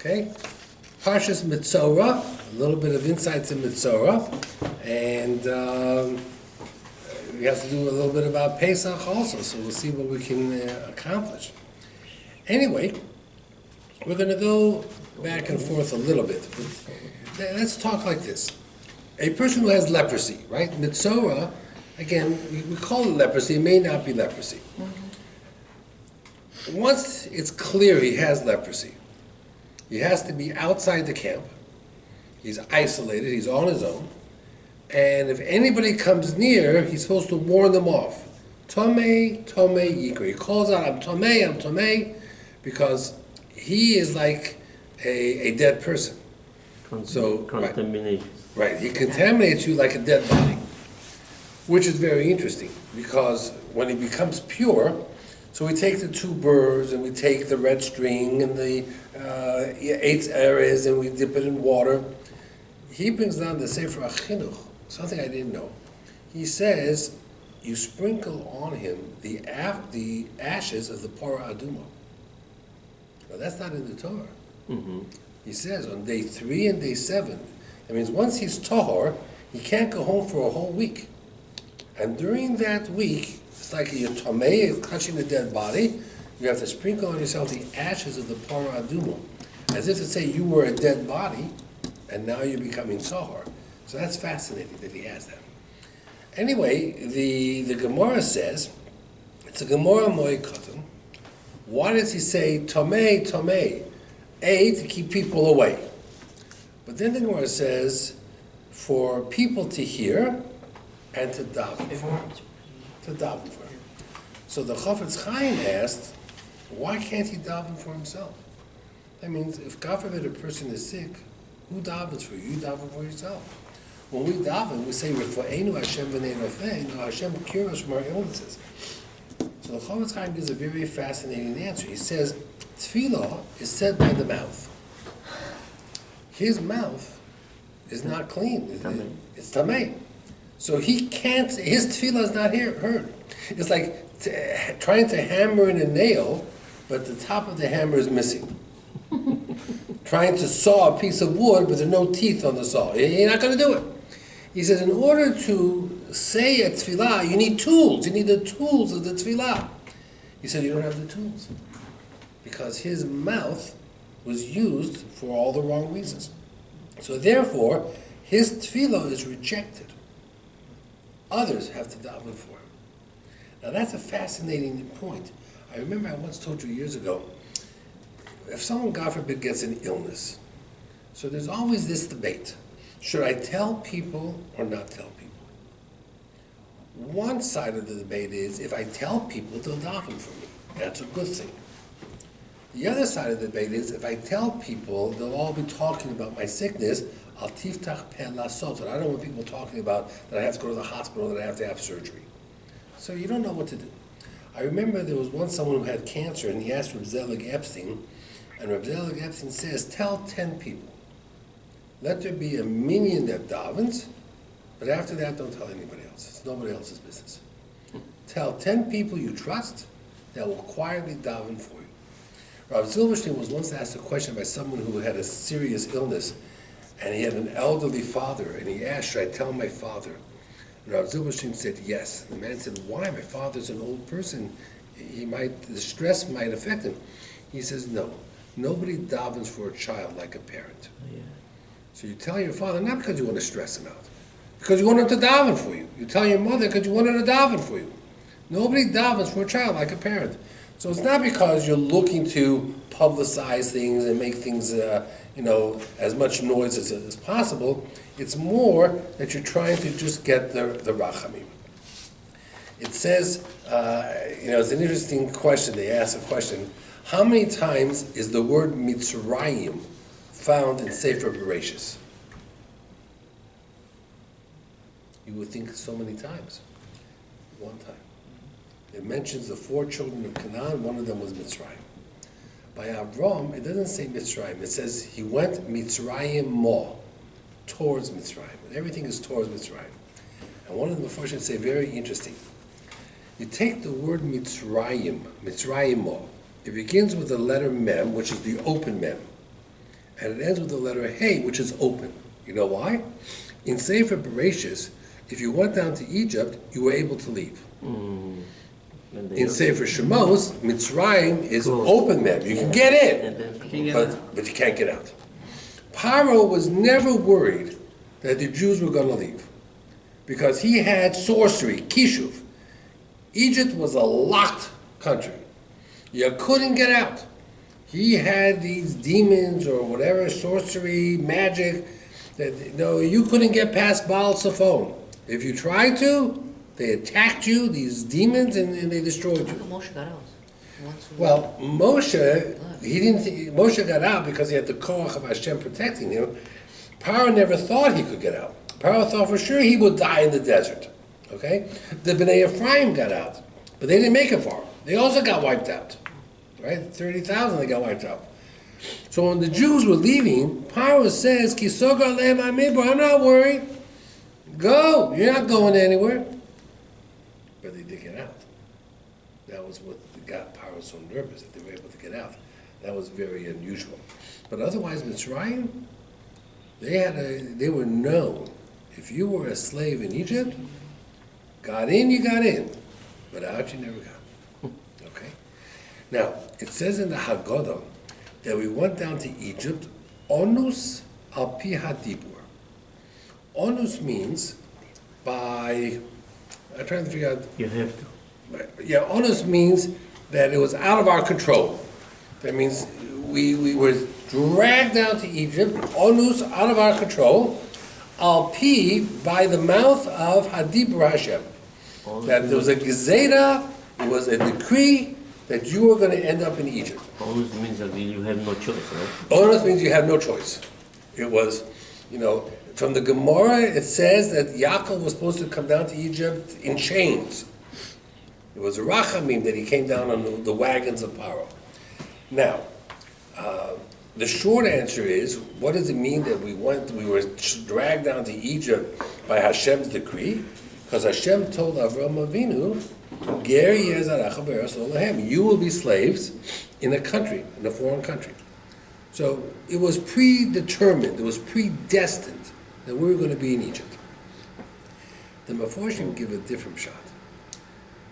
Okay? Parshas Mitzorah, a little bit of insights in Mitzorah, and we have to do a little bit about Pesach also, so we'll see what we can accomplish. Anyway, we're going to go back and forth a little bit. Let's talk like this. A person who has leprosy, right? Mitzorah, again, we call it leprosy, it may not be leprosy. Once it's clear he has leprosy, he has to be outside the camp. He's isolated, he's on his own. And if anybody comes near, he's supposed to warn them off. Tomei, Tomei Yikra. He calls out, I'm Tomei, because he is like a dead person. Contamination. Right, he contaminates you like a dead body, which is very interesting, because when he becomes pure, so we take the two birds and we take the red string and the 8 areas and we dip it in water. He brings down the Sefer HaChinuch, something I didn't know. He says, you sprinkle on him the ashes of the Parah Aduma. Now that's not in the Torah. Mm-hmm. He says on day 3 and day 7, that means once he's tahor, he can't go home for a whole week. And during that week, it's like you're tomei, touching the dead body. You have to sprinkle on yourself the ashes of the Parah Aduma, as if to say you were a dead body, and now you're becoming tahor. So that's fascinating that he has that. Anyway, the Gemara says, it's a Gemara Moed Katan. Why does he say tomei, tomei? A, to keep people away. But then the Gemara says, for people to hear and to daven for him. To daven for him. So the Chafetz Chaim asked, why can't he daven for himself? That means, if God forbid a person is sick, who davens for you? You daven for yourself. When we daven, we say, Refo'enu Hashem v'nei rofeinu, Hashem cure us from our illnesses. So the Chafetz Chaim gives a very fascinating answer. He says, Tefillah is said by the mouth. His mouth is not clean. It's tamei. So he can't, his tefillah is not heard. It's like trying to hammer in a nail, but the top of the hammer is missing. Trying to saw a piece of wood, but there are no teeth on the saw. You're not going to do it. He says, in order to say a tefillah, you need tools. You need the tools of the tefillah. He said, you don't have the tools. Because his mouth was used for all the wrong reasons. So therefore, his tefillah is rejected. Others have to daven for him. Now that's a fascinating point. I remember I once told you years ago, if someone, God forbid, gets an illness, so there's always this debate. Should I tell people or not tell people? One side of the debate is, if I tell people, they'll daven for me. That's a good thing. The other side of the debate is, if I tell people, they'll all be talking about my sickness, al tiftach peh lasot. I don't want people talking about that I have to go to the hospital, that I have to have surgery. So you don't know what to do. I remember there was once someone who had cancer, and he asked Reb Zelig Epstein, and Reb Zelig Epstein says, tell 10 people. Let there be a minion that davens, but after that, don't tell anybody else. It's nobody else's business. Tell 10 people you trust that will quietly daven for you. Rav Zilberstein was once asked a question by someone who had a serious illness, and he had an elderly father, and he asked, should I tell my father? And Rav Zilberstein said, yes. The man said, why? My father's an old person. The stress might affect him. He says, no. Nobody davens for a child like a parent. Yeah. So you tell your father, not because you want to stress him out, because you want him to daven for you. You tell your mother because you want her to daven for you. Nobody davens for a child like a parent. So it's not because you're looking to publicize things and make things, as much noise as possible. It's more that you're trying to just get the rachamim. It says, it's an interesting question. They ask a question. How many times is the word Mitzrayim found in Sefer Bereshis? You would think so many times. One time. It mentions the 4 children of Canaan, one of them was Mitzrayim. By Avram, it doesn't say Mitzrayim. It says he went Mitzrayim mo, towards Mitzrayim. Everything is towards Mitzrayim. And one of the Mepharshim say, very interesting. You take the word Mitzrayim mo. It begins with the letter mem, which is the open mem. and it ends with the letter Hey, which is open. You know why? In Sefer Bereshis, if you went down to Egypt, you were able to leave. In Sefer Shemos, Mitzrayim is open then. You can get in, but you can't get out. Paro was never worried that the Jews were going to leave because he had sorcery, kishuv. Egypt was a locked country. You couldn't get out. He had these demons or whatever, sorcery, magic, that no, you couldn't get past Baal Zephon. If you tried to, they attacked you, these demons, and they destroyed you. Moshe got out. Well, Moshe got out because he had the koach of Hashem protecting him. Paro never thought he could get out. Paro thought for sure he would die in the desert. Okay? The Bnei Ephraim got out, but they didn't make it far. They also got wiped out. Right? 30,000 they got wiped out. So when the Jews were leaving, Paro says, Kisogar lehem hamidbar, I'm not worried. Go. You're not going anywhere. But they did get out. That was what got Paro so nervous, that they were able to get out. That was very unusual. But otherwise, Mitzrayim, they were known. If you were a slave in Egypt, got in, you got in. But out, you never got. Okay? Now, it says in the Haggadah that we went down to Egypt, onus al pi hadibur. Onus means by, I'm trying to figure out. You have to. Yeah, onus means that it was out of our control. That means we were dragged down to Egypt, onus out of our control, al pi by the mouth of hadibur Hashem. That there was a gezerah, it was a decree that you were going to end up in Egypt. Onus means that you have no choice, right? Onus means you have no choice. It was, from the Gemara, it says that Yaakov was supposed to come down to Egypt in chains. It was a rachamim that he came down on the wagons of Paro. Now, the short answer is, what does it mean that we were dragged down to Egypt by Hashem's decree? Because Hashem told Avraham Avinu, Ger yezaracha be'eretz lo lahem. You will be slaves in a country, in a foreign country. So it was predetermined, it was predestined that we were going to be in Egypt. The Meforshim give a different shot.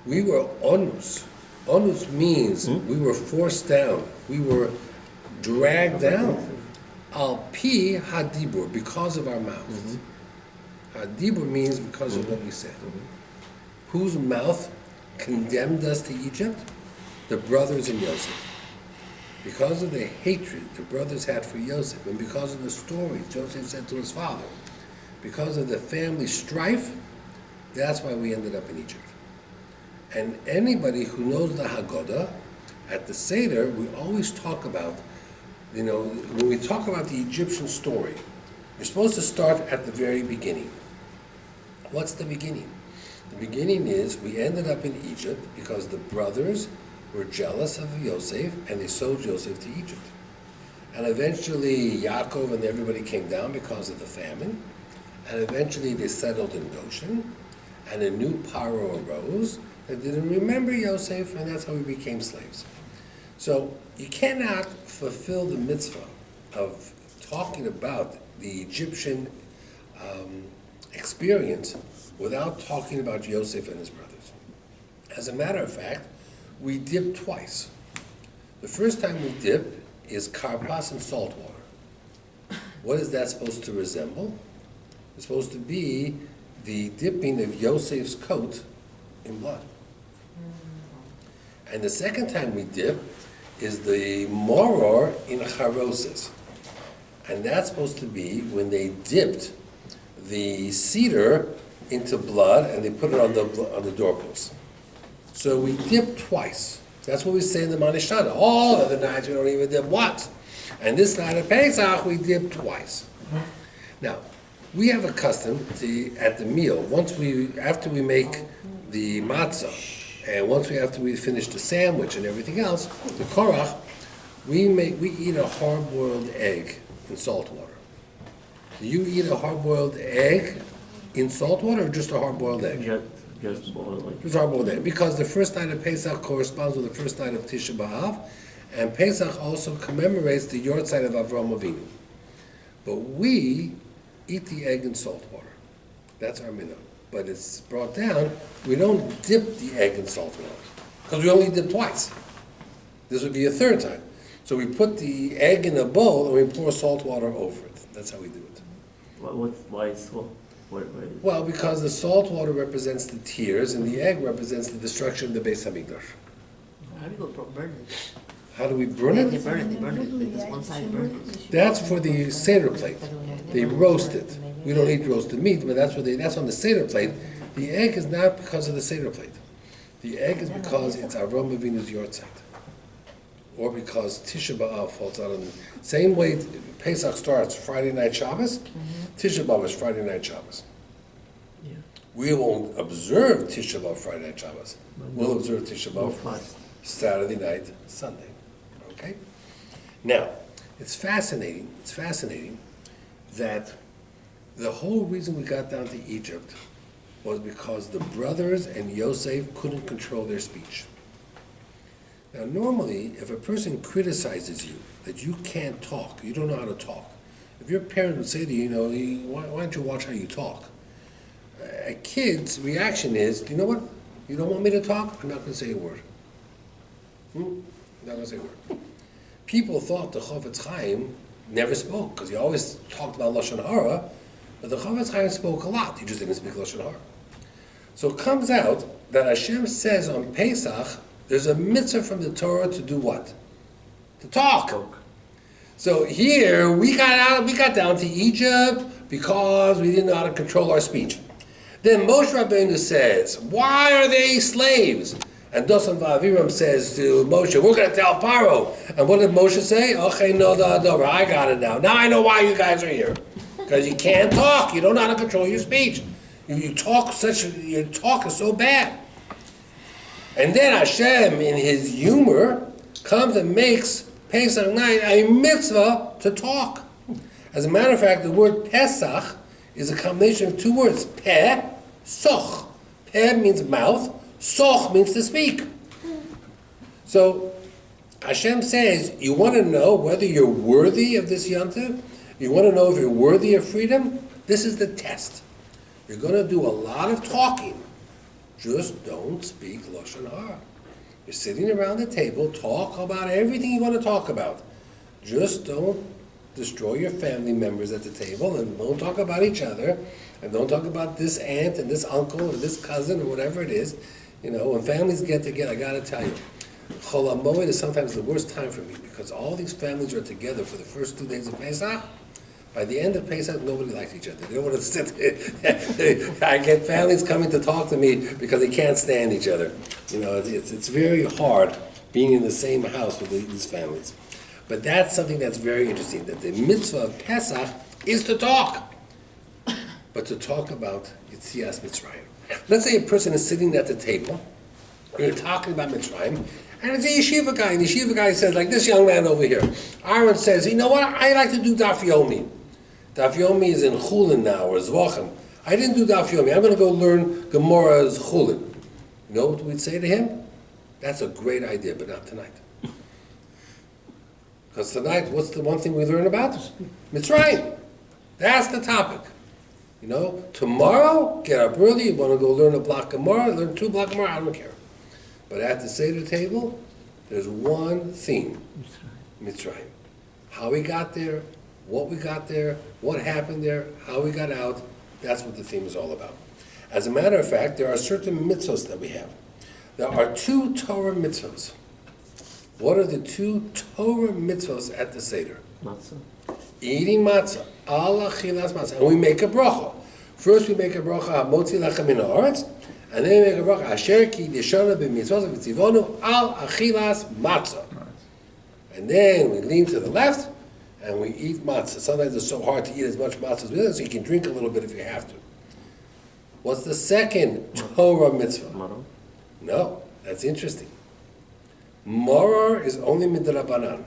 We were onus. Onus means we were forced down. We were dragged down. Al pi hadibur, because of our mouth. Hadibur means because of what we said. Whose mouth condemned us to Egypt? The brothers in Yosef. Because of the hatred the brothers had for Yosef, and because of the stories Joseph said to his father, because of the family strife, that's why we ended up in Egypt. And anybody who knows the Haggadah, at the Seder, we always talk about, when we talk about the Egyptian story, you're supposed to start at the very beginning. What's the beginning? The beginning is we ended up in Egypt because the brothers were jealous of Yosef and they sold Yosef to Egypt. And eventually Yaakov and everybody came down because of the famine. And eventually they settled in Goshen. And a new Paro arose that didn't remember Yosef, and that's how we became slaves. So you cannot fulfill the mitzvah of talking about the Egyptian experience without talking about Yosef and his brothers. As a matter of fact, we dip twice. The first time we dip is karpas in salt water. What is that supposed to resemble? It's supposed to be the dipping of Yosef's coat in blood. And the second time we dip is the moror in charoses. And that's supposed to be when they dipped the cedar into blood and they put it on the doorpost. So we dip twice. That's what we say in the Manishana. All other nights we don't even dip once. And this night of Pesach we dip twice. Now, we have a custom at the meal, after we make the matzah, and after we finish the sandwich and everything else, the korach, we eat a hard-boiled egg in salt water. Do you eat a hard-boiled egg in salt water, or just a hard-boiled egg? Just boiled egg. Just hard-boiled egg, because the first night of Pesach corresponds with the first night of Tisha B'Av, and Pesach also commemorates the Yortzeit of Avraham Avinu. But we eat the egg in salt water. That's our minhag. But it's brought down, we don't dip the egg in salt water, because we only dip twice. This would be a third time. So we put the egg in a bowl and we pour salt water over it. That's how we do it. Why is so? Why Well, because the salt water represents the tears and the egg represents the destruction of the Beis Hamikdash. How do you go burn it? How do we burn They it? burn it, This one side burns it. That's for the Seder plate. They roast it. We don't eat roasted meat, but that's on the Seder plate. The egg is not because of the Seder plate. The egg is because it's Avraham Avinu's yortzeit. Or because Tisha B'Av falls out on the same way Pesach starts Friday night Shabbos, Tisha B'Av is Friday night Shabbos. Yeah. We won't observe Tisha B'Av Friday night Shabbos. We'll observe Tisha B'Av fast. Saturday night, Sunday. Okay? Now, it's fascinating that the whole reason we got down to Egypt was because the brothers and Yosef couldn't control their speech. Now, normally, if a person criticizes you, that you can't talk, you don't know how to talk, if your parent would say to you, why don't you watch how you talk? A kid's reaction is, you know what? You don't want me to talk? I'm not going to say a word. I'm not going to say a word. People thought the Chofetz Chaim never spoke, because he always talked about Lashon Hara, but the Chofetz Chaim spoke a lot, he just didn't speak Lashon Hara. So it comes out that Hashem says on Pesach, there's a mitzvah from the Torah to do what? To talk. So here, we got down to Egypt because we didn't know how to control our speech. Then Moshe Rabbeinu says, why are they slaves? And Dosan Va'aviram says to Moshe, we're going to tell Paro. And what did Moshe say? Okay, no, I got it now. Now I know why you guys are here. Because you can't talk. You don't know how to control your speech. Your talk is so bad. And then Hashem, in his humor, comes and makes Pesach night a mitzvah to talk. As a matter of fact, the word Pesach is a combination of two words, Peh, Soch. Peh means mouth, Soch means to speak. So Hashem says, you want to know whether you're worthy of this yontif? You want to know if you're worthy of freedom? This is the test. You're going to do a lot of talking. Just don't speak Lashon Hara. You're sitting around the table, talk about everything you want to talk about. Just don't destroy your family members at the table, and don't talk about each other, and don't talk about this aunt and this uncle or this cousin or whatever it is. When families get together, I got to tell you, Chol HaMoed is sometimes the worst time for me, because all these families are together for the first 2 days of Pesach. By the end of Pesach, nobody likes each other. They don't want to sit there. I get families coming to talk to me because they can't stand each other. It's very hard being in the same house with these families. But that's something that's very interesting, that the mitzvah of Pesach is to talk. But to talk about Yetzias Mitzrayim. Let's say a person is sitting at the table, and you're talking about Mitzrayim, and it's a yeshiva guy, and the yeshiva guy says, like this young man over here, Aaron says, you know what, I like to do Daf Yomi. Daf Yomi is in Chulin now, or Zvachim. I didn't do Daf Yomi. I'm going to go learn Gemara's Chulin. You know what we'd say to him? That's a great idea, but not tonight. Because tonight, what's the one thing we learn about? Mitzrayim. That's the topic. Tomorrow, get up early, you want to go learn a block Gemara, learn 2 block Gemara, I don't care. But at the Seder table, there's one theme. Mitzrayim. How we got there, what we got there, what happened there, how we got out, that's what the theme is all about. As a matter of fact, there are certain mitzvahs that we have. There are 2 Torah mitzvahs. What are the 2 Torah mitzvahs at the Seder? Matzah. Eating matzah. Allah chilas matzah. And we make a bracha. First we make a bracha, motzi lechem min haaretz, and then we make a bracha, asher ki yeshana b'mitzvot v'tzivonu al achilas matzah. And then we lean to the left, and we eat matzah. Sometimes it's so hard to eat as much matzah as we do, so you can drink a little bit if you have to. What's the second Torah mitzvah? Maror. No, that's interesting. Maror is only midrabanan.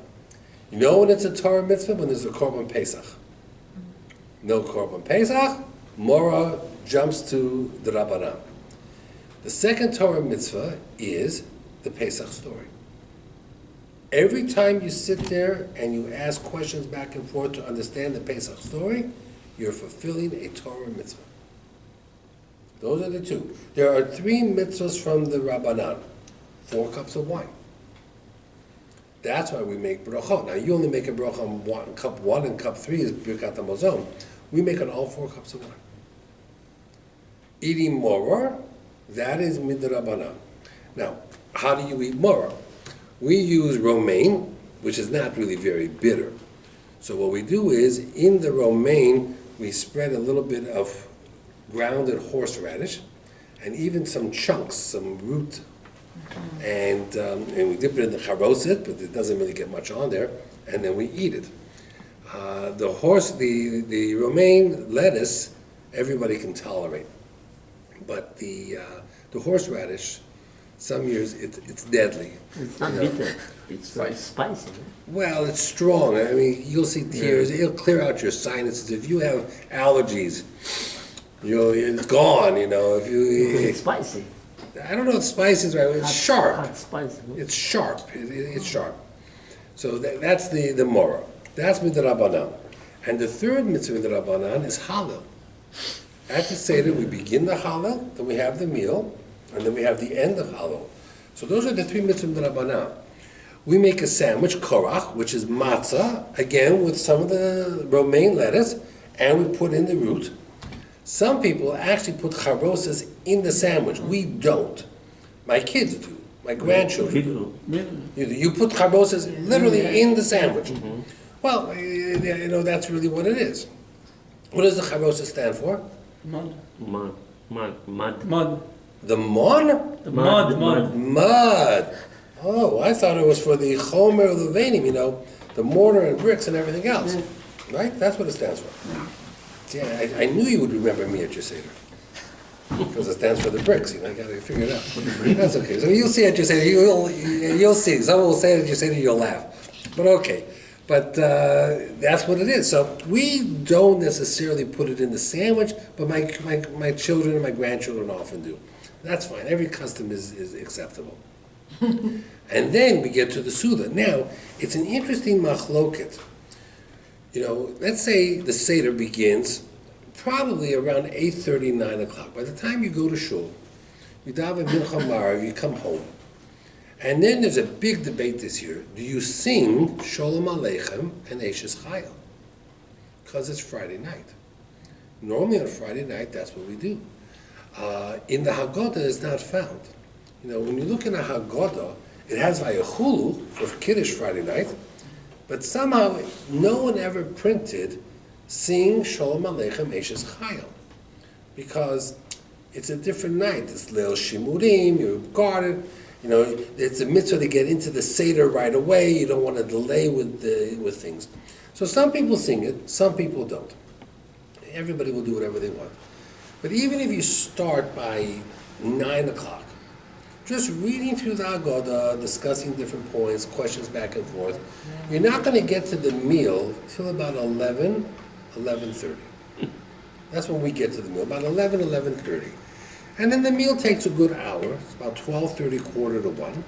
You know when it's a Torah mitzvah? When there's a Korban Pesach. No Korban Pesach, Maror jumps to the Rabbanan. The second Torah mitzvah is the Pesach story. Every time you sit there and you ask questions back and forth to understand the Pesach story, you're fulfilling a Torah mitzvah. Those are the two. There are 3 mitzvahs from the Rabbanan. 4 cups of wine. That's why we make brachot. Now, you only make a bracha on cup 1 and cup 3 is Birkat HaMazon. We make on all 4 cups of wine. Eating moror, that is midrabanan. Now, how do you eat moror? We use romaine, which is not really very bitter. So what we do is, in the romaine, we spread a little bit of grounded horseradish, and even some chunks, some root, and we dip it in the charoset, but it doesn't really get much on there, and then we eat it. The romaine lettuce, everybody can tolerate, but the horseradish, some years it's deadly. It's not bitter. It's spicy. Well, it's strong. I mean, you'll see tears. It'll clear out your sinuses. If you have allergies, it's gone. If you. It's spicy. I don't know if spicy is right. It's sharp. Hot spicy. No? It's sharp. It's sharp. So that's the morah. That's midrabanan. And the third mitzvah midrabanan is halal. At the Seder, we begin the halal, then we have the meal, and then we have the end of halal. So those are the 3 mitzvah midrabanan. We make a sandwich, korach, which is matzah, again with some of the romaine lettuce, and we put in the root. Some people actually put charoses in the sandwich. We don't. My kids do. My grandchildren do. You put charoses literally in the sandwich. Mm-hmm. Well, that's really what it is. What does the charoses stand for? Mud. The mon? The mud. Mud. Oh, I thought it was for the chomer levanim, the mortar and bricks and everything else. Right? That's what it stands for. See, I knew you would remember me at your Seder. Because it stands for the bricks, I got to figure it out. That's okay. So you'll see at your Seder, you'll see. Someone will say it at your Seder, you'll laugh. But okay. But that's what it is. So we don't necessarily put it in the sandwich, but my children and my grandchildren often do. That's fine. Every custom is acceptable. And then we get to the Suda. Now, it's an interesting machloket. Let's say the Seder begins probably around 8:30, 9 o'clock. By the time you go to shul, you daven mincha marav, you come home. And then there's a big debate this year. Do you sing Sholem Aleichem and Eshes Chayil? Because it's Friday night. Normally on Friday night, that's what we do. In the Haggadah, it's not found. When you look in the Haggadah, it has Vayachulu for Kiddush Friday night, but somehow no one ever printed sing Sholem Aleichem Eshes Chayil, because it's a different night. It's Leil Shimurim, you're guarded. It's a mitzvah to get into the Seder right away. You don't want to delay with things. So some people sing it, some people don't. Everybody will do whatever they want. But even if you start by 9 o'clock, just reading through the Haggadah, discussing different points, questions back and forth, you're not going to get to the meal till about 11:30. That's when we get to the meal, about 11:30. And then the meal takes a good hour. It's about 12:30, quarter to 1.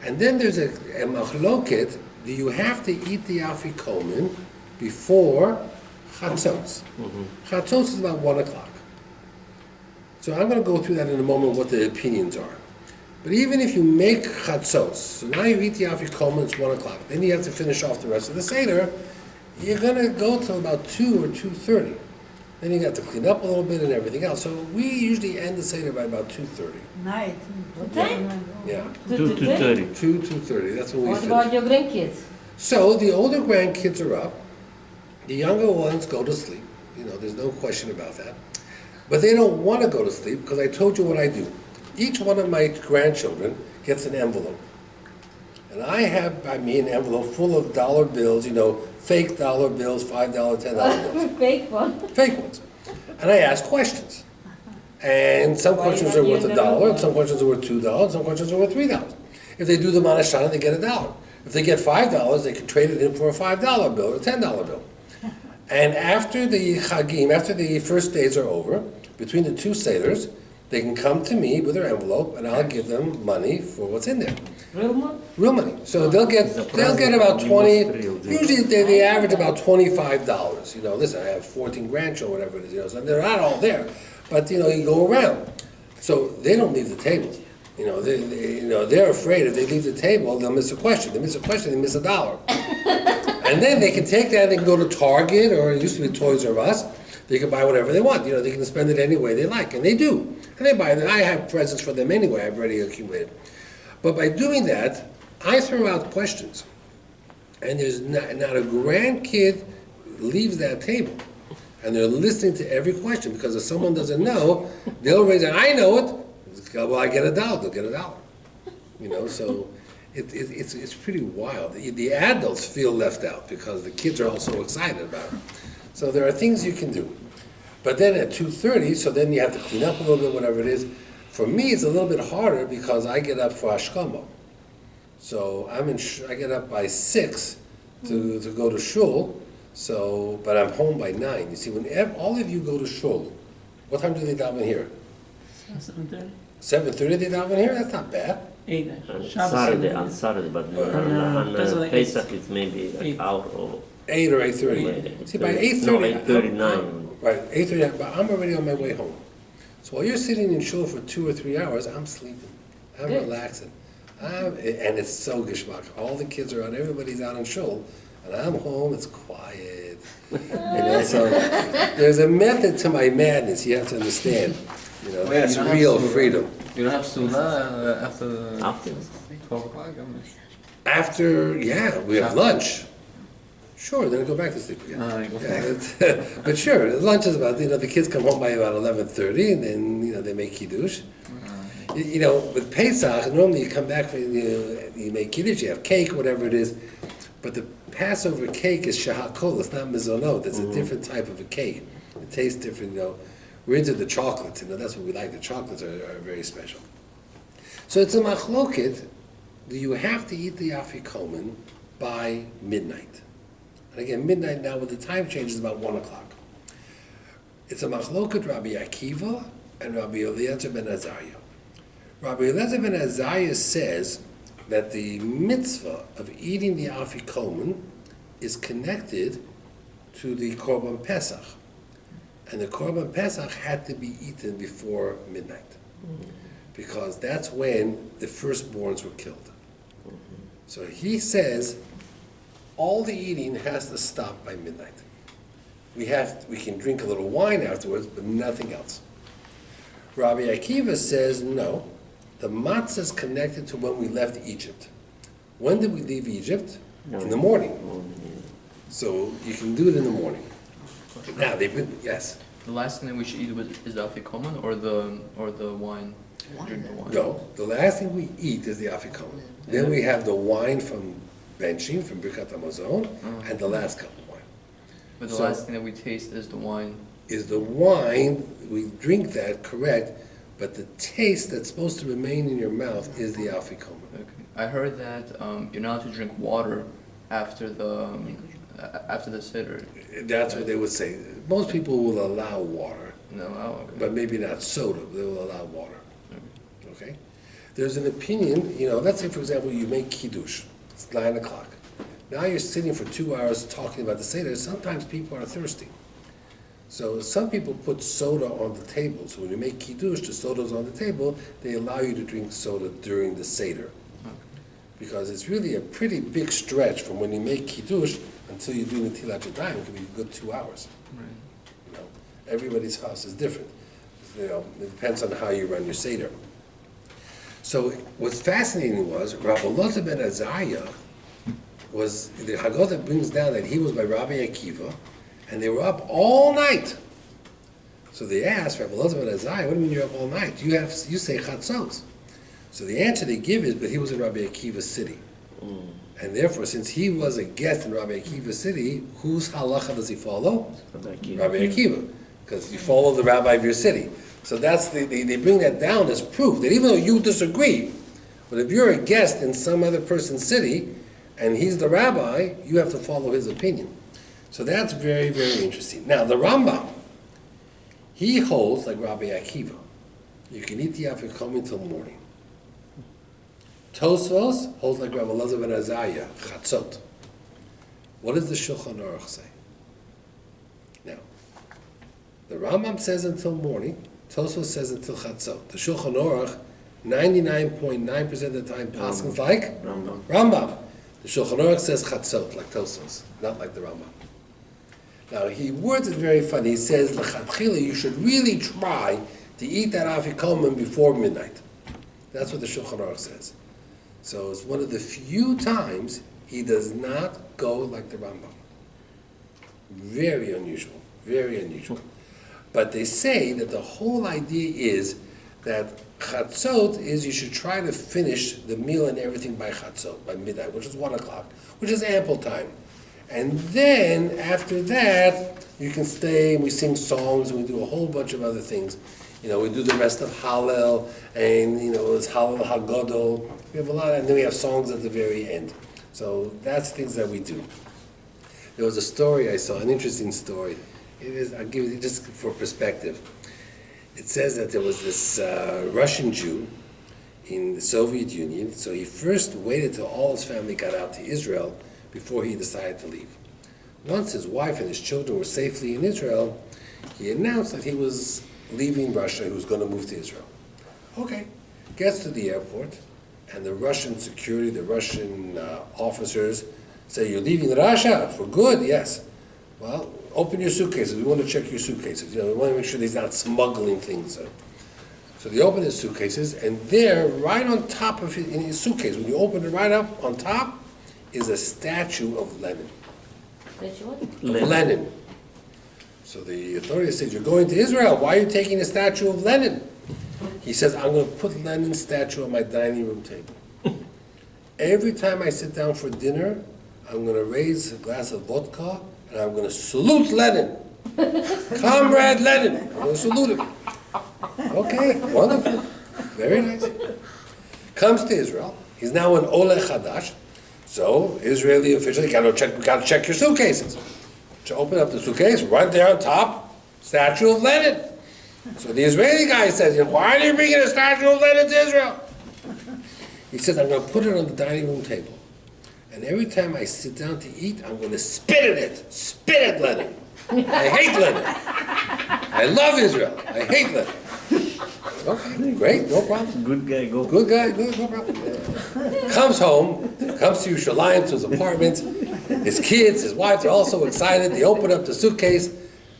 And then there's a machloket. Do you have to eat the afikomen before chatzos? Chatzos is about 1 o'clock. So I'm going to go through that in a moment, what the opinions are. But even if you make chatzos, so now you eat the afikomen, it's 1 o'clock. Then you have to finish off the rest of the Seder. You're going to go till about 2 or 2:30. Then you got to clean up a little bit and everything else. So we usually end the Seder by about 2:30. Night. Yeah. 2:30. 2:30, that's when we What finish. about your grandkids? So the older grandkids are up. The younger ones go to sleep. There's no question about that. But they don't want to go to sleep because I told you what I do. Each one of my grandchildren gets an envelope. And I have by me an envelope full of dollar bills, fake dollar bills, $5, $10 bills. Fake one. Fake ones. And I ask questions. And some Why questions not are worth use $1, them? and some questions are worth $2, some questions are worth $3. If they do them on a shana, they get $1. If they get $5, they can trade it in for a $5 bill or a $10 bill. And after the Chagim, after the first days are over, between the two Seders, They can come to me with their envelope, and I'll give them money for what's in there. Real money? Real money. So they'll get about 20, usually they average about $25. You know, listen, I have 14 grandchildren, whatever it is, you know, so they're not all there. But, you know, you go around. So they don't leave the table. You know, they're afraid if they leave the table, they'll miss a question. They miss a question, they miss $1. And then they can take that, they can go to Target, or it used to be Toys R Us. They can buy whatever they want. You know, they can spend it any way they like, and they do. And they buy it. I have presents for them anyway, I've already accumulated. But by doing that, I throw out questions. And there's not a grandkid leaves that table. And they're listening to every question, because if someone doesn't know, they'll raise it. I know it. Well, I get $1. They'll get $1. You know, so it's pretty wild. The adults feel left out because the kids are all so excited about it. So there are things you can do. But then at 2:30, so then you have to clean up a little bit, whatever it is. For me, it's a little bit harder because I get up for Hashkama. So I get up by 6 to go to shul. So, but I'm home by 9. You see, when all of you go to shul, what time do they daven here? 7:30. 7:30 they daven here? That's not bad. 8. On Saturday, but on Pesach it's maybe like 8. hour or 8 or 8:30. See, by 8:30. No, 8:39. Right, 8:30, but I'm already on my way home. So while you're sitting in shul for 2 or 3 hours, I'm sleeping. I'm relaxing. And it's so geshmak. All the kids are out, everybody's out in shul, and I'm home, it's quiet. You know, so there's a method to my madness, you have to understand. You know, that's real freedom. You don't have Sunnah after After 12 o'clock? After, yeah, we have lunch. Sure, then I go back to sleep again. Yeah, but sure, lunch is about, you know, the kids come home by about 11:30, and then, you know, they make kiddush. You know, with Pesach, normally you come back, you make kiddush, you have cake, whatever it is. But the Passover cake is shahakol, it's not mizonot. It's a different type of a cake. It tastes different, you know. We're into the chocolates, you know, that's what we like. The chocolates are very special. So it's a machloket. Do you have to eat the afikomen by midnight? And again, midnight now, when the time changes, is about 1 o'clock. It's a machloket Rabbi Akiva and Rabbi Eliezer ben Azariah. Rabbi Eliezer ben Azariah says that the mitzvah of eating the afikomen is connected to the Korban Pesach. And the Korban Pesach had to be eaten before midnight. Because that's when the firstborns were killed. So he says all the eating has to stop by midnight. We can drink a little wine afterwards, but nothing else. Rabbi Akiva says no. The matzah is connected to when we left Egypt. When did we leave Egypt? In the morning. So you can do it in the morning. Now they've been, yes. The last thing that we should eat is the afikomen or the wine? Drink the wine. No, the last thing we eat is the afikomen. Then we have the wine from benching, from Birkat Hamazon, and the last cup of wine. But the So- last thing that we taste is the wine. Is the wine, we drink that, correct, but the taste that's supposed to remain in your mouth is the afikomen. Okay. I heard that you're not to drink water after the siddur. That's what they would say. Most people will allow water, No, oh, okay. but maybe not soda, they will allow water. Okay? There's an opinion, you know, let's say for example you make kiddush, it's 9 o'clock. Now you're sitting for 2 hours talking about the Seder, sometimes people are thirsty. So some people put soda on the table, so when you make kiddush, the soda's on the table, they allow you to drink soda during the Seder. Because it's really a pretty big stretch from when you make kiddush until you do Netilat Yadayim, it can be a good 2 hours. Right. You know, everybody's house is different. You know, it depends on how you run your Seder. So what's fascinating was Rabbi Eliezer ben Azariah was, the Haggadah brings down that he was by Rabbi Akiva, and they were up all night. So they asked Rabbi Eliezer ben Azariah, what do you mean you're up all night? You say chatzos. So the answer they give is, but he was in Rabbi Akiva's city. And therefore, since he was a guest in Rabbi Akiva's city, whose halacha does he follow? Rabbi Akiva. Because you follow the rabbi of your city. So that's they bring that down as proof that even though you disagree, but if you're a guest in some other person's city and he's the rabbi, you have to follow his opinion. So that's very, very interesting. Now the Rambam, he holds like Rabbi Akiva. You can eat the afikomen until morning. Tosfos holds like Rabbi Elazar ben Azariah, chatzot. What does the Shulchan Aruch say? Now, the Rambam says until morning, Tosfos says until chatzot. The Shulchan Aruch, 99.9% of the time, paskins like Rambam. The Shulchan Aruch says chatzot, like Tosfos, not like the Rambam. Now, he words it very funny. He says, l'chatchila, you should really try to eat that afikomen before midnight. That's what the Shulchan Aruch says. So it's one of the few times he does not go like the Rambam. Very unusual, very unusual. But they say that the whole idea is that chatzot is you should try to finish the meal and everything by chatzot, by midnight, which is 1 o'clock, which is ample time. And then after that, you can stay and we sing songs and we do a whole bunch of other things. You know, we do the rest of Hallel and, you know, it's Hallel HaGadol. We have a lot, and then we have songs at the very end. So that's things that we do. There was a story I saw, an interesting story. It is, I'll give you just for perspective. It says that there was this Russian Jew in the Soviet Union. So he first waited till all his family got out to Israel before he decided to leave. Once his wife and his children were safely in Israel, he announced that he was leaving Russia, he was going to move to Israel. Okay, gets to the airport, and the Russian security, the Russian officers say, "You're leaving Russia for good?" "Yes." "Well, open your suitcases. We want to check your suitcases. You know, we want to make sure he's not smuggling things." So they open his suitcases, and there, right on top of in his suitcase, when you open it right up on top, is a statue of Lenin. Lenin. So the authorities said, "You're going to Israel. Why are you taking a statue of Lenin?" He says, "I'm going to put Lenin's statue on my dining room table. Every time I sit down for dinner, I'm going to raise a glass of vodka and I'm going to salute Lenin. Comrade Lenin. I'm going to salute him." Okay, wonderful. Very nice. Comes to Israel. He's now an Oleh Chadash. So, Israeli officials, we got to check your suitcases. To open up the suitcase, right there on top, statue of Lenin. So the Israeli guy says, "Why are you bringing a statue of Lenin to Israel?" He says, "I'm going to put it on the dining room table. And every time I sit down to eat, I'm going to spit at it. Spit at Lenin. I hate Lenin. I love Israel. I hate Lenin." Okay, great, no problem. Good guy, go. Good guy, good, no problem. Comes home, comes to Yerushalayim, to his apartment. His kids, his wife, they're all so excited. They open up the suitcase,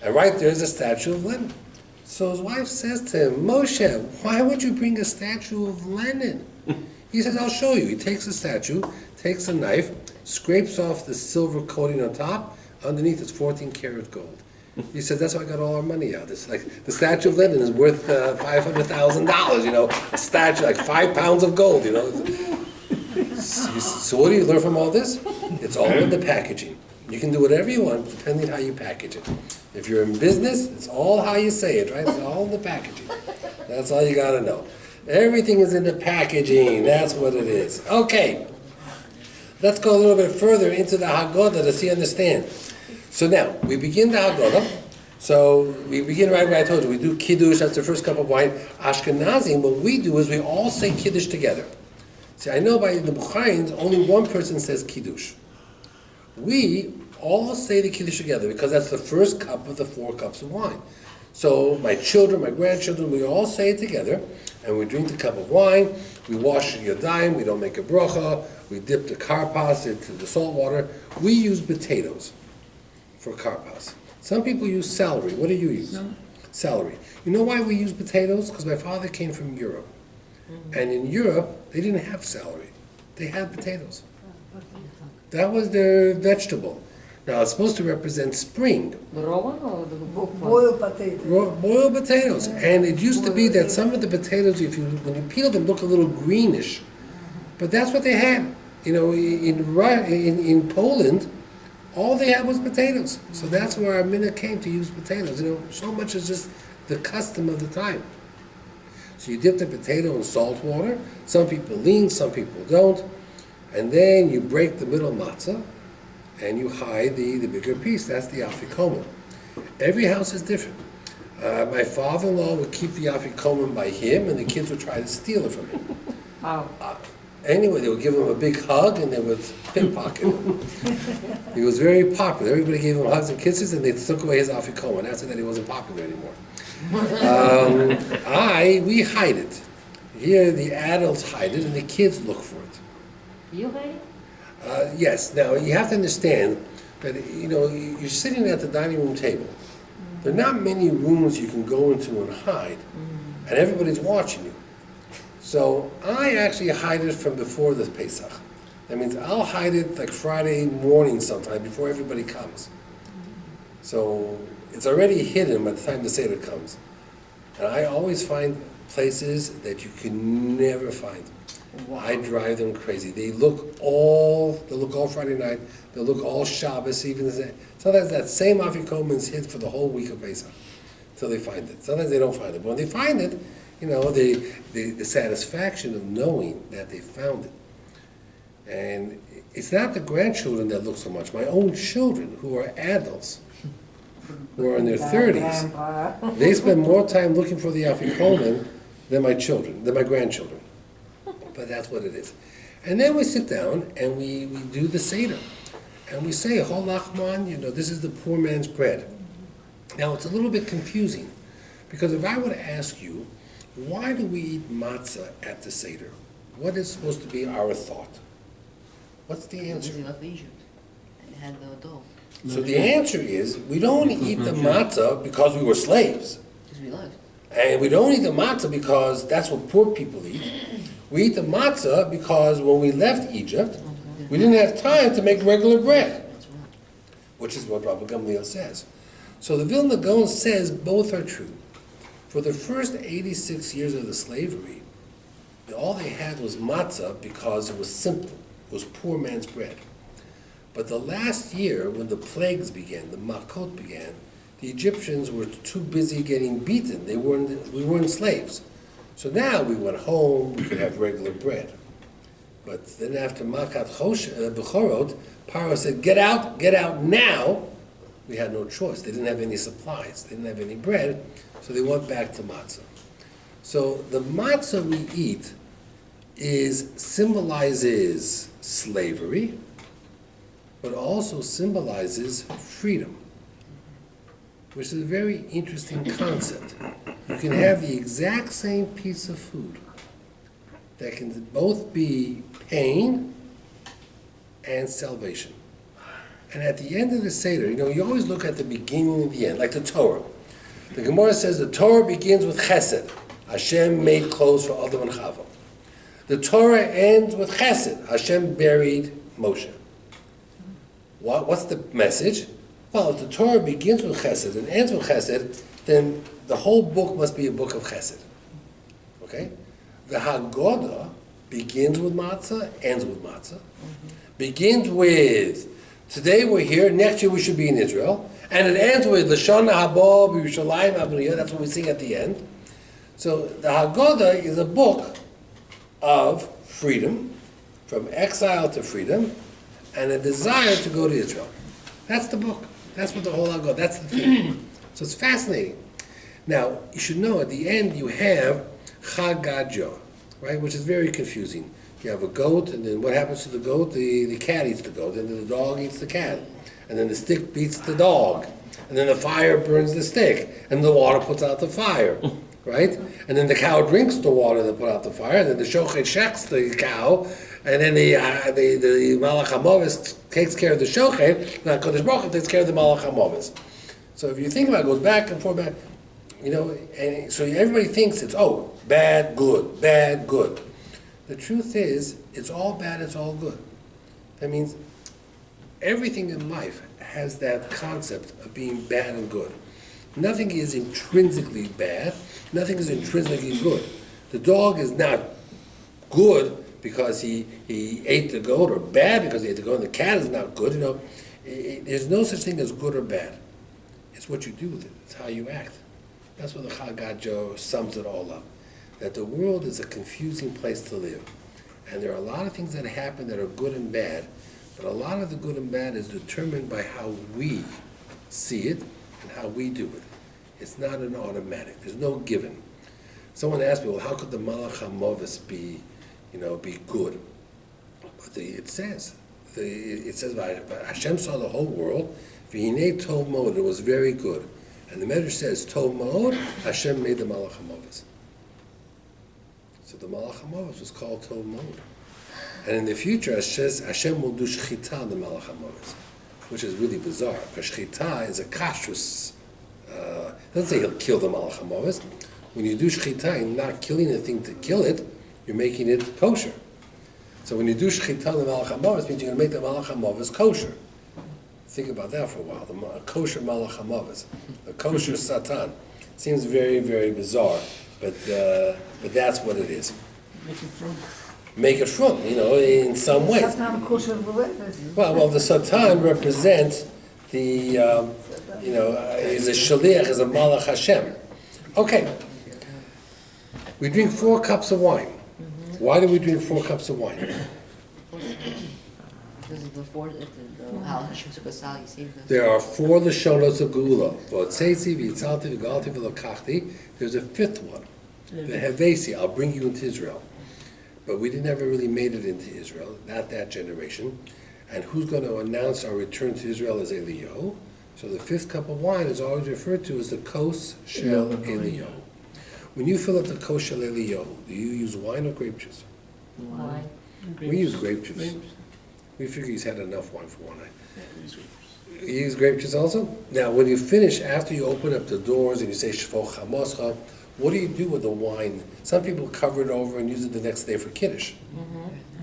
and right there is a statue of Lenin. So his wife says to him, "Moshe, why would you bring a statue of Lenin?" He says, "I'll show you." He takes the statue, takes a knife, scrapes off the silver coating on top. Underneath is 14 karat gold. He says, "That's how I got all our money out. It's like the statue of Lenin is worth $500,000. You know, a statue like 5 pounds of gold. You know." So what do you learn from all this? It's all in the packaging. You can do whatever you want depending how you package it. If you're in business, it's all how you say it, right? It's all in the packaging. That's all you got to know. Everything is in the packaging. That's what it is. Okay. Let's go a little bit further into the Haggadah to see understand. So now, we begin the Haggadah. So we begin right where I told you. We do Kiddush, that's the first cup of wine. Ashkenazim, what we do is we all say Kiddush together. See, I know by the Bukharians, only one person says Kiddush. We all say the Kiddush together because that's the first cup of the 4 cups of wine. So my children, my grandchildren, we all say it together, and we drink the cup of wine, we wash the yadayim, we don't make a bracha, we dip the karpas into the salt water. We use potatoes for karpas. Some people use celery. What do you use? No. Celery. You know why we use potatoes? Because my father came from Europe. And in Europe, they didn't have celery. They had potatoes. That was their vegetable. Now, it's supposed to represent spring. The raw one or the Boiled potatoes. Boiled potatoes. And it used to be that some of the potatoes, when you peel them, look a little greenish. But that's what they had. You know, in Poland, all they had was potatoes. So that's where our minhag came to use potatoes. You know, so much is just the custom of the time. So you dip the potato in salt water. Some people lean, some people don't. And then you break the middle matzah, and you hide the bigger piece. That's the afikomen. Every house is different. My father-in-law would keep the afikomen by him, and the kids would try to steal it from him. Oh. Anyway, they would give him a big hug, and they would pickpocket him. He was very popular. Everybody gave him hugs and kisses, and they took away his afikomen. After that, he wasn't popular anymore. We hide it. Here, the adults hide it, and the kids look for it. You hide it? Yes. Now, you have to understand that, you're sitting at the dining room table. There are not many rooms you can go into and hide, and everybody's watching you. So I actually hide it from before the Pesach. That means I'll hide it like Friday morning sometime before everybody comes. So it's already hidden by the time the Seder comes. And I always find places that you can never find. Wow. I drive them crazy. They'll look all Friday night, they'll look all Shabbos, even sometimes that same afikomen is hid for the whole week of Pesach until they find it. Sometimes they don't find it. But when they find it, the satisfaction of knowing that they found it. And it's not the grandchildren that look so much. My own children, who are adults, who are in their 30s, Grandpa. they spend more time looking for the afikomen than my grandchildren. But that's what it is. And then we sit down and we do the Seder. And we say, Hol Lachman, this is the poor man's bread. Now, it's a little bit confusing, because if I were to ask you, why do we eat matzah at the Seder? What is supposed to be our thought? What's the answer? Because he left Egypt and had the dough. So the answer is, we don't eat the matzah because we were slaves. Because we left. And we don't eat the matzah because that's what poor people eat. We eat the matzah because when we left Egypt, we didn't have time to make regular bread, That's right. which is what Rabbi Gamliel says. So the Vilna Gaon says both are true. For the first 86 years of the slavery, all they had was matzah because it was simple. It was poor man's bread. But the last year, when the plagues began, the makot began, the Egyptians were too busy getting beaten. We weren't slaves. So now we went home, we could have regular bread. But then after Makat Bechorot, Paro said, get out now. We had no choice. They didn't have any supplies. They didn't have any bread. So they went back to matzah. So the matzah we eat symbolizes slavery, but also symbolizes freedom, which is a very interesting concept. You can have the exact same piece of food that can both be pain and salvation. And at the end of the Seder, you always look at the beginning and the end, like the Torah. The Gemara says the Torah begins with Chesed. Hashem made clothes for Adam and Chava. The Torah ends with Chesed. Hashem buried Moshe. What's the message? Well, if the Torah begins with Chesed and ends with Chesed, then the whole book must be a book of Chesed. Okay? The Haggadah begins with matzah, ends with matzah. Begins with, today we're here, next year we should be in Israel. And it ends with Lashon Haba B'Yerushalayim Abniyah. That's what we sing at the end. So the Haggadah is a book of freedom, from exile to freedom, and a desire to go to Israel. That's the book. That's what the whole Haggadah, that's the thing. So it's fascinating. Now, you should know at the end you have Chagadah, right, which is very confusing. You have a goat, and then what happens to the goat? The cat eats the goat, and then the dog eats the cat. And then the stick beats the dog. And then the fire burns the stick. And the water puts out the fire. Right? And then the cow drinks the water that put out the fire. And then the shochet shechs the cow. And then the Malach HaMovis takes care of the shochet. Now Kodesh Baruch Hu takes care of the Malach HaMovis. So if you think about it, it goes back and forth, and so everybody thinks it's, bad, good, bad, good. The truth is, it's all bad, it's all good. That means everything in life has that concept of being bad and good. Nothing is intrinsically bad, nothing is intrinsically good. The dog is not good because he ate the goat, or bad because he ate the goat, and the cat is not good. There's no such thing as good or bad. It's what you do with it, it's how you act. That's what the Chagadah sums it all up. That the world is a confusing place to live. And there are a lot of things that happen that are good and bad, but a lot of the good and bad is determined by how we see it and how we do it. It's not an automatic. There's no given. Someone asked me, well, how could the Malach HaMovis be good? But it says, Hashem saw the whole world. V'hinei tov mod, it was very good. And the Medrash says, tov mod, Hashem made the Malach HaMovis. So the Malach HaMovis was called tov mod. And in the future, it says Hashem will do shechita on the Malach HaMovis, which is really bizarre, because shechita is a kashrus. It doesn't say he'll kill the Malach HaMovis. When you do shechita, you're not killing the thing to kill it, you're making it kosher. So when you do shechita on the Malach HaMovis, means you're going to make the Malach HaMovis kosher. Think about that for a while. The kosher Malach HaMovis, the kosher Satan. Seems very, very bizarre, but that's what it is. Make it from, in some ways. Satan kosher v'levet. Well, the Satan represents the, is a shaliach, is a Malach Hashem. Okay. We drink 4 cups of wine. Why do we drink 4 cups of wine? This is before how Hashem took us out, you see. There are 4 Lashonos of Geula. V'otzeitzi, v'yitzalti, v'galti, v'lokachti. There's a 5th one. The Hevesi, I'll bring you into Israel. But we never really made it into Israel, not that generation. And who's going to announce our return to Israel is Eliyahu. So the 5th cup of wine is always referred to as the Kos Shel Eliyahu. When you fill up the Kos Shel Eliyahu, do you use wine or grape juice? Why? We use grape juice. We figure he's had enough wine for one night. You use grape juice also? Now, when you finish, after you open up the doors and you say Shvoch Chamoscha, what do you do with the wine? Some people cover it over and use it the next day for Kiddush.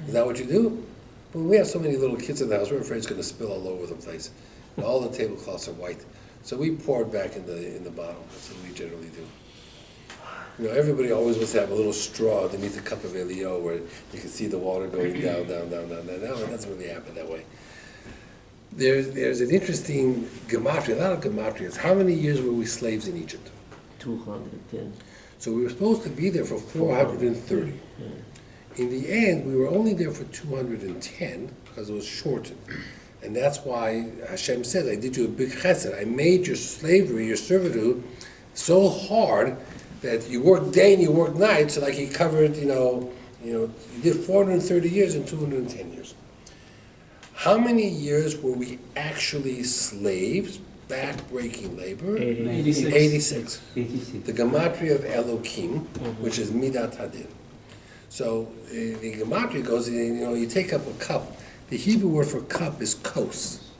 Is that what you do? Well, we have so many little kids in the house, we're afraid it's going to spill all over the place. And all the tablecloths are white. So we pour it back in the bottle. That's what we generally do. Everybody always wants to have a little straw underneath the cup of Eliyahu where you can see the water going down. No, it doesn't really happen that way. There's an interesting gematria, a lot of gematrias. How many years were we slaves in Egypt? 210. So we were supposed to be there for 430. In the end, we were only there for 210 because it was shortened. And that's why Hashem said, I did you a big chesed. I made your slavery, your servitude, so hard that you worked day and you worked night, so like he covered, you did 430 years and 210 years. How many years were we actually slaves, back-breaking labor? 86. The gematria of Elokim, which is Midat Hadin. So the gematria goes, you take up a cup. The Hebrew word for cup is kos.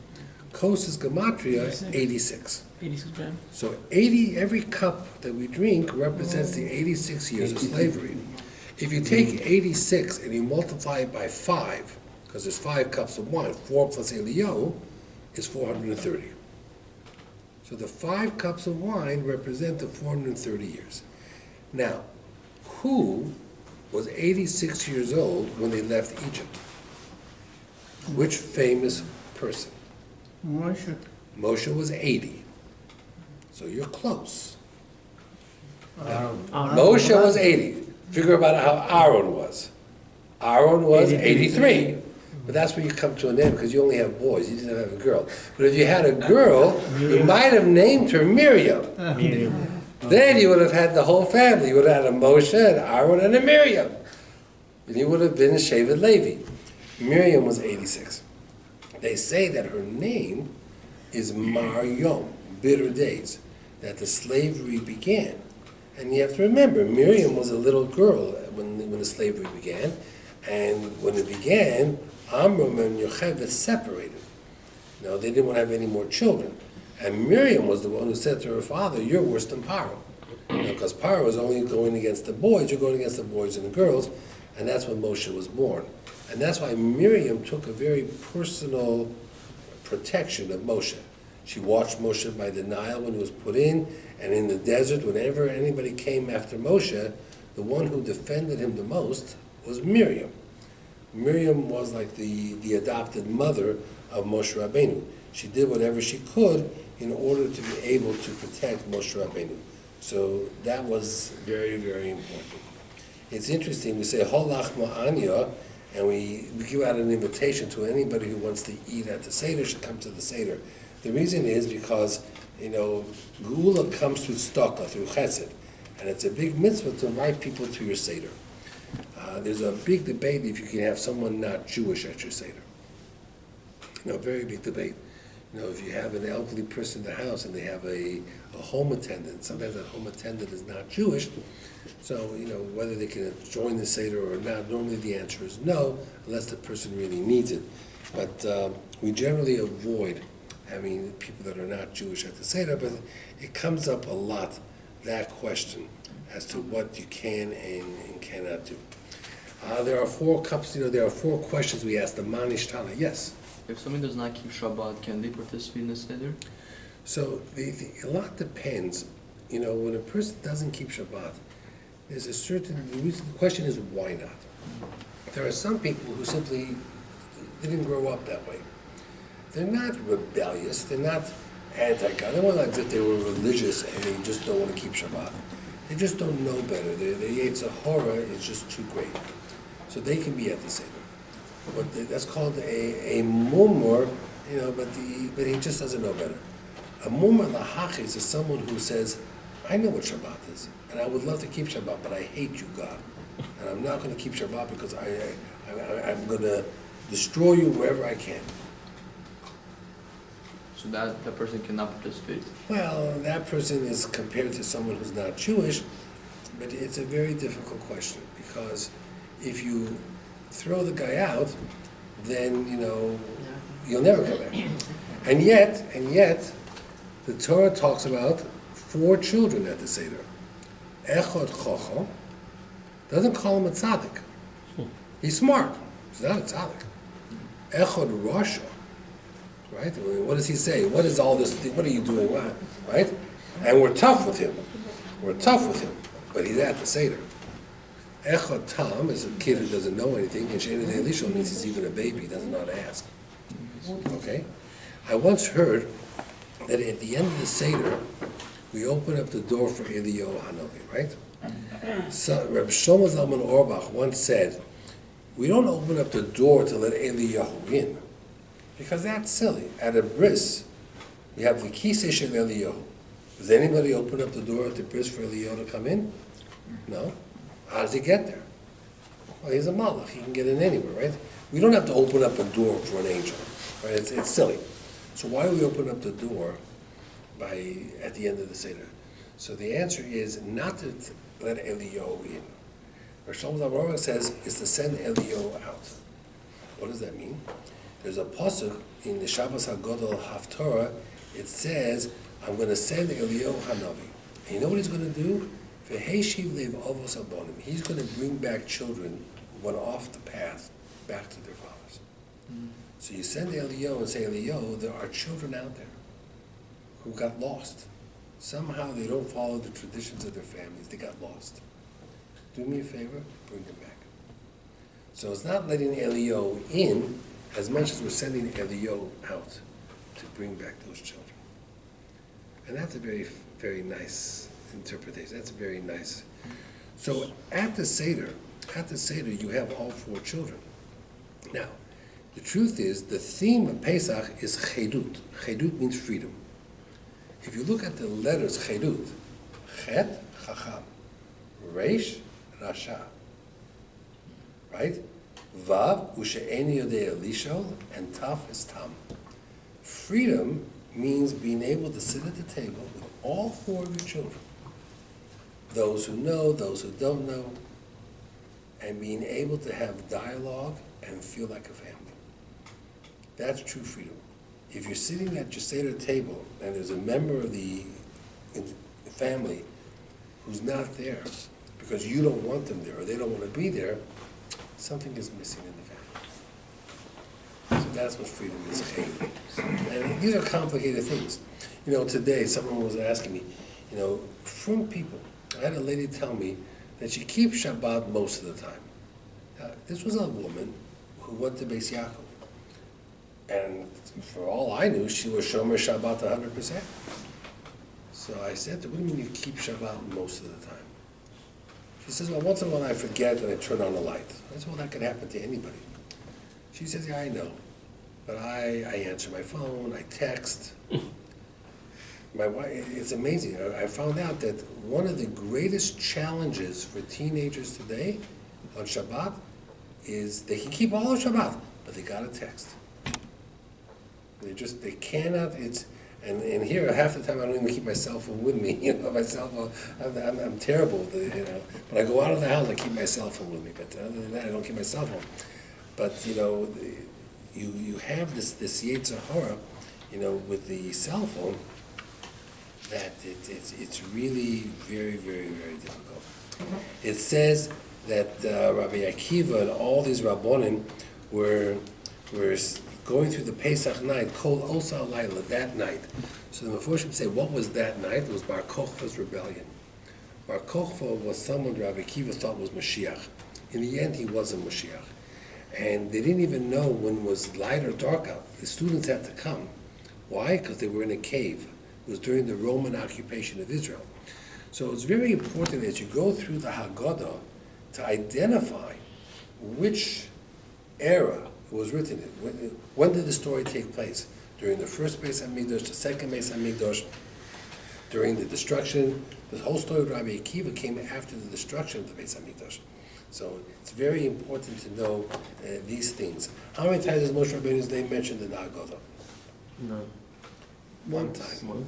Kos is gematria 86. 86 grams. So every cup that we drink represents the 86 years of slavery. If you take 86 and you multiply it by 5, because there's 5 cups of wine, 4 plus Eliyahu is 430. So the 5 cups of wine represent the 430 years. Now, who was 86 years old when they left Egypt? Which famous person? Moshe. Moshe was 80. So you're close. Aaron. Moshe was 80. Figure about how Aaron was. Aaron was 83. But that's where you come to an end because you only have boys. You didn't have a girl. But if you had a girl, you might have named her Miriam. Then you would have had the whole family. You would have had a Moshe, an Aaron, and a Miriam. And you would have been a Shevet Levi. Miriam was 86. They say that her name is Mar Yom, bitter days, that the slavery began. And you have to remember, Miriam was a little girl when the slavery began. And when it began, Amram and Yocheved separated. Now, they didn't want to have any more children. And Miriam was the one who said to her father, you're worse than Paro. Because Paro was only going against the boys, you're going against the boys and the girls. And that's when Moshe was born. And that's why Miriam took a very personal protection of Moshe. She watched Moshe by the Nile when he was put in, and in the desert, whenever anybody came after Moshe, the one who defended him the most was Miriam. Miriam was like the adopted mother of Moshe Rabbeinu. She did whatever she could in order to be able to protect Moshe Rabbeinu. So that was very, very important. It's interesting, we say Holach Ma'anya, and we give out an invitation to anybody who wants to eat at the Seder should come to the Seder. The reason is because Geula comes through tzedakah, through chesed, and it's a big mitzvah to invite people to your seder. There's a big debate if you can have someone not Jewish at your seder. Very big debate. If you have an elderly person in the house and they have a home attendant, sometimes that home attendant is not Jewish, so, whether they can join the Seder or not, normally the answer is no, unless the person really needs it. But we generally avoid having people that are not Jewish at the Seder, but it comes up a lot, that question, as to what you can and cannot do. There are four questions we ask, the Manishtana, yes? If someone does not keep Shabbat, can they participate in the Seder? So a lot depends. When a person doesn't keep Shabbat, there's the question is why not? There are some people who simply didn't grow up that way. They're not rebellious, they're not anti-God. They're not like that they were religious and they just don't want to keep Shabbat. They just don't know better. Their Yetzer Hara is just too great. So they can be at the Seder. But that's called a mumur, but he just doesn't know better. A mumur lahachis is someone who says, I know what Shabbat is, and I would love to keep Shabbat, but I hate you, God. And I'm not going to keep Shabbat because I'm going to destroy you wherever I can. So that person cannot participate. Well, that person is compared to someone who's not Jewish, but it's a very difficult question, because if you throw the guy out, then, you'll never come back. And yet, the Torah talks about 4 children at the Seder. Echad Chocho doesn't call him a tzaddik. He's smart. He's not a tzaddik. Echad Rasha, right? What does he say? What is all this thing? What are you doing? What? Right? And we're tough with him. But he's at the Seder. Echad Tam is a kid who doesn't know anything, and She'ein Yodei Lishon means he's even a baby, he doesn't know how to ask. Okay? I once heard that at the end of the Seder, we open up the door for Eliyahu Hanavi, right? So Reb Shlomo Zalman Auerbach once said, we don't open up the door to let Eliyahu in, because that's silly. At a bris, we have the Kisei Shel Eliyahu. Does anybody open up the door at the bris for Eliyahu to come in? No. How does he get there? Well, he's a malach. He can get in anywhere, right? We don't have to open up a door for an angel, right? It's silly. So why do we open up the door at the end of the Seder? So the answer is not to let Eliyahu in. Rosh Hashanah says is to send Eliyahu out. What does that mean? There's a pasuk in the Shabbos HaGodol Haftorah. It says, I'm going to send Eliyahu Hanavi. And you know what he's going to do? He's going to bring back children who went off the path back to their fathers. So you send Eliyahu and say, Eliyahu, there are children out there who got lost. Somehow they don't follow the traditions of their families. They got lost. Do me a favor, bring them back. So it's not letting Eliyahu in as much as we're sending Eliyahu out to bring back those children. And that's a very, very nice interpretation. That's very nice. So at the Seder, you have all 4 children. Now, the truth is, the theme of Pesach is chedut. Chedut means freedom. If you look at the letters chedut, chet, chacham, resh, rasha, right? Vav, ushe'eni yodei lishol, and taf is tam. Freedom means being able to sit at the table with all 4 of your children. Those who know, those who don't know, and being able to have dialogue and feel like a family. That's true freedom. If you're sitting at your Seder table and there's a member of the family who's not there because you don't want them there or they don't want to be there, something is missing in the family. So that's what freedom is. And these are complicated things. Today someone was asking me, from people, I had a lady tell me that she keeps Shabbat most of the time. This was a woman who went to Beis Yaakov. And for all I knew, she was Shomer Shabbat 100%. So I said to her, what do you mean you keep Shabbat most of the time? She says, well, once in a while I forget and I turn on the light. I said, well, that could happen to anybody. She says, yeah, I know. But I answer my phone, I text. My wife, it's amazing. I found out that one of the greatest challenges for teenagers today on Shabbat is they can keep all of Shabbat, but they got a text. They cannot, and here half the time I don't even keep my cell phone with me, my cell phone, I'm terrible with it, When I go out of the house, I keep my cell phone with me, but other than that, I don't keep my cell phone. But, you have this Yetzer Hara, with the cell phone, that it's really very, very, very difficult. It says that Rabbi Akiva and all these Rabbonim were going through the Pesach night, Kol Osa Laila, that night. So the Meforshim say, what was that night? It was Bar Kochva's rebellion. Bar Kochva was someone Rabbi Akiva thought was Mashiach. In the end, he wasn't Mashiach. And they didn't even know when it was light or dark out. The students had to come. Why? Because they were in a cave. It was during the Roman occupation of Israel. So it's very important as you go through the Haggadah to identify which era it was written in. When did the story take place? During the first Beis HaMikdash, the second Beis HaMikdash, during the destruction. The whole story of Rabbi Akiva came after the destruction of the Beis HaMikdash. So it's very important to know these things. How many times is Moshe Rabbeinu's name mentioned in the Haggadah? No. One time. One.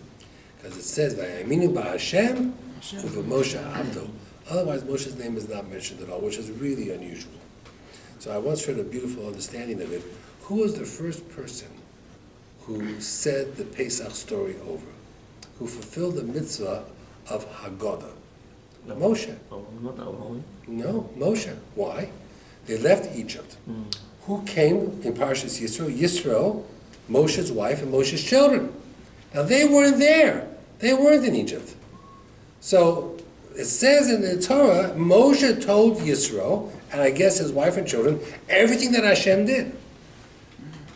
Because it says, Vayaminu ba'Hashem u'v'Moshe Abdo. Otherwise, Moshe's name is not mentioned at all, which is really unusual. So I once heard a beautiful understanding of it. Who was the first person who said the Pesach story over? Who fulfilled the mitzvah of Haggadah? No. Moshe. Oh, not Aaron. No, Moshe. Why? They left Egypt. Who came in Parshas Yisro? Yisro, Moshe's wife, and Moshe's children. Now they weren't there. They weren't in Egypt. So it says in the Torah, Moshe told Yisro, and I guess his wife and children, everything that Hashem did.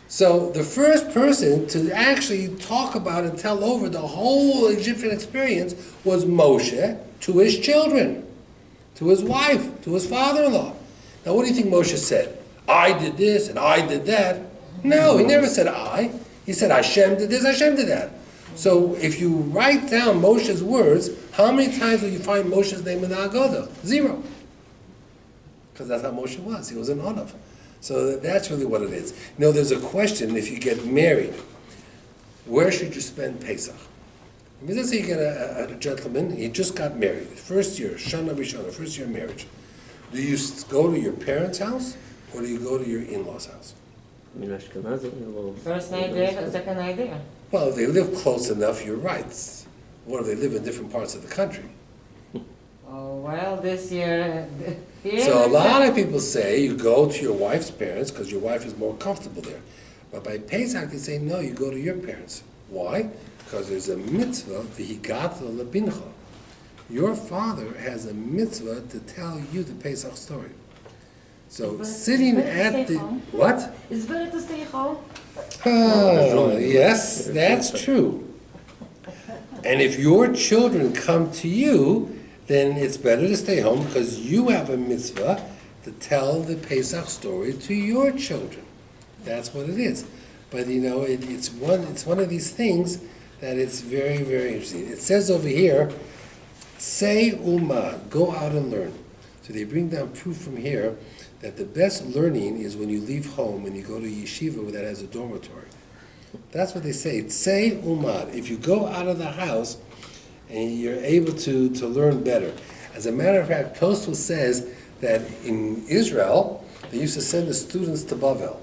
So the first person to actually talk about and tell over the whole Egyptian experience was Moshe to his children, to his wife, to his father-in-law. Now what do you think Moshe said? I did this and I did that. No, he never said I. He said Hashem did this, Hashem did that. So if you write down Moshe's words, how many times will you find Moshe's name in the Haggadah? 0. Because that's how Moshe was. He was an Onav. So that's really what it is. There's a question, if you get married, where should you spend Pesach? I mean, let's say you get a gentleman, he just got married, first year, Shana Rishona, first year of marriage. Do you go to your parents' house, or do you go to your in-laws' house? First night there, second night there. Well, if they live close enough, you're right. What if they live in different parts of the country? Oh, well, this year... So a lot of people say you go to your wife's parents because your wife is more comfortable there. But by Pesach, they say, no, you go to your parents. Why? Because there's a mitzvah, v'higat lebincha. Your father has a mitzvah to tell you the Pesach story. So sitting at the... What? It's better to stay home. Oh, yes, that's true. And if your children come to you, then it's better to stay home because you have a mitzvah to tell the Pesach story to your children. That's what it is. But it's one of these things that it's very, very interesting. It says over here, say umad, go out and learn. So they bring down proof from here that the best learning is when you leave home and you go to yeshiva that has a dormitory. That's what they say. Say umad. If you go out of the house and you're able to learn better. As a matter of fact, Tosfos says that in Israel, they used to send the students to Bavel.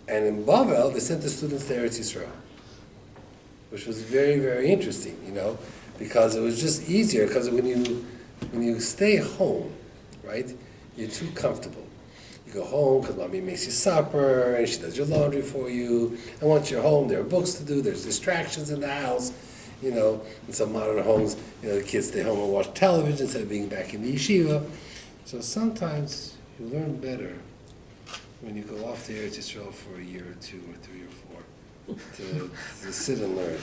And in Bavel, they sent the students to Eretz Yisrael. Which was very, very interesting, because it was just easier, because when you stay home, right, you're too comfortable. You go home because mommy makes you supper, and she does your laundry for you, and once you're home, there are books to do, there's distractions in the house. In some modern homes, the kids stay home and watch television instead of being back in the yeshiva. So sometimes you learn better when you go off to Eretz Yisrael for a year or 2 or 3 or 4 to sit and learn.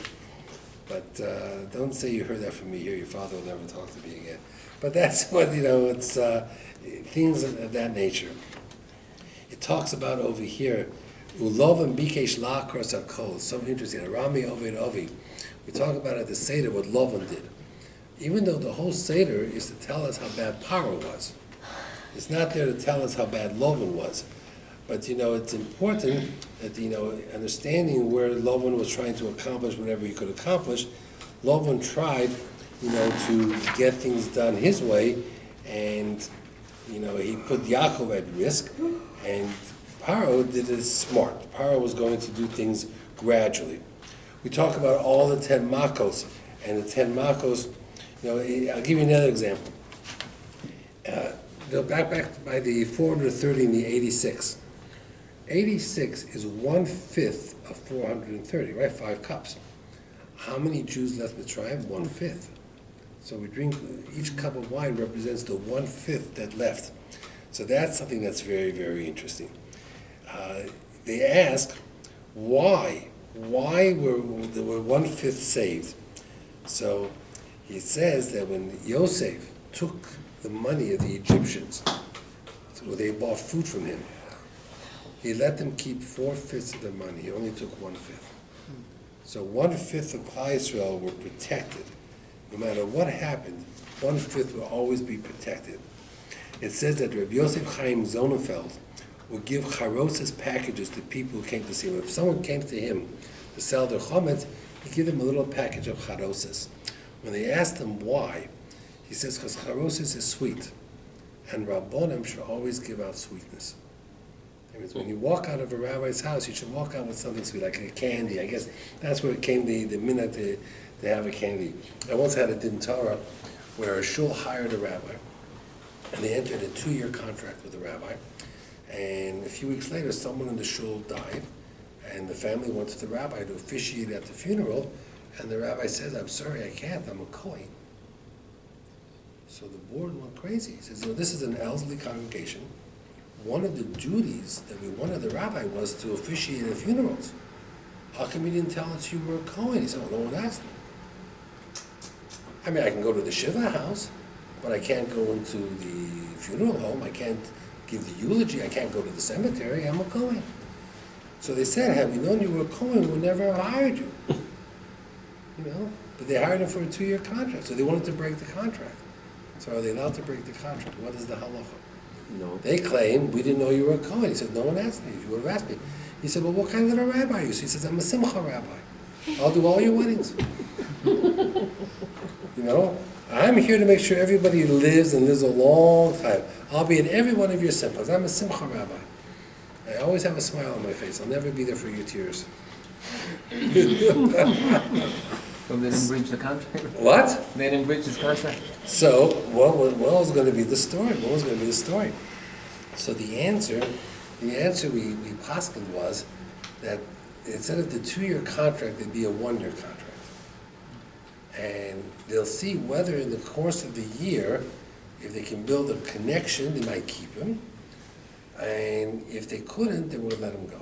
But don't say you heard that from me here. Your father will never talk to me again. But that's what, it's things of that nature. It talks about over here, Ulovan bikesh la'akros hakol. So interesting. Rami Ovid Ovi. We talk about at the Seder what Lovan did. Even though the whole Seder is to tell us how bad Paro was. It's not there to tell us how bad Lovan was. But, it's important that, understanding where Lovan was trying to accomplish whatever he could accomplish, Lovan tried, to get things done his way, and, he put Yaakov at risk, and Paro did it smart. Paro was going to do things gradually. We talk about all the 10 makos, and the 10 makos, I'll give you another example. Go back by the 430 and the 86. 86 is 1/5 of 430, right? 5 cups. How many Jews left Mitzrayim? 1/5. So we drink, each cup of wine represents the 1/5 that left. So that's something that's very, very interesting. They ask, why? Why were 1/5 saved? So he says that when Yosef took the money of the Egyptians, so they bought food from him, he let them keep 4/5 of the money. He only took 1/5. So 1/5 of Klal Yisrael were protected. No matter what happened, 1/5 will always be protected. It says that Rabbi Yosef Chaim Zonenfeld would give charoses packages to people who came to see him. If someone came to him to sell their chometz, he'd give them a little package of charoses. When they asked him why, he says, because charoses is sweet, and Rabbonim should always give out sweetness. That means when you walk out of a rabbi's house, you should walk out with something sweet, like a candy. I guess that's where it came the minute to have a candy. I once had a din Torah where a shul hired a rabbi, and they entered a 2-year contract with the rabbi. And a few weeks later, someone in the shul died, and the family went to the rabbi to officiate at the funeral, and the rabbi says, I'm sorry, I can't, I'm a Kohen. So the board went crazy. He says, this is an elderly congregation. One of the duties that we wanted the rabbi was to officiate at funerals. How come you didn't tell us you were a Kohen? He said, well, no one asked me. I mean, I can go to the Shiva house, but I can't go into the funeral home. I can't give the eulogy. I can't go to the cemetery. I'm a Kohen. So they said, had we known you were a Kohen, we would never have hired you. But they hired him for a 2-year contract, so they wanted to break the contract. So are they allowed to break the contract? What is the halacha? No. They claim, we didn't know you were a Kohen. He said, no one asked me. If you would have asked me. He said, well, what kind of a rabbi are you? So he says, I'm a simcha rabbi. I'll do all your weddings. I'm here to make sure everybody lives and lives a long time. I'll be at every one of your simchas. I'm a simcha rabbi. I always have a smile on my face. I'll never be there for your tears. So they didn't breach the contract? What? They didn't breach his contract? So, what was going to be the story? What was going to be the story? So the answer we poskened was that instead of the 2-year contract, it'd be a 1-year contract. And they'll see whether in the course of the year, if they can build a connection, they might keep him. And if they couldn't, they would let him go.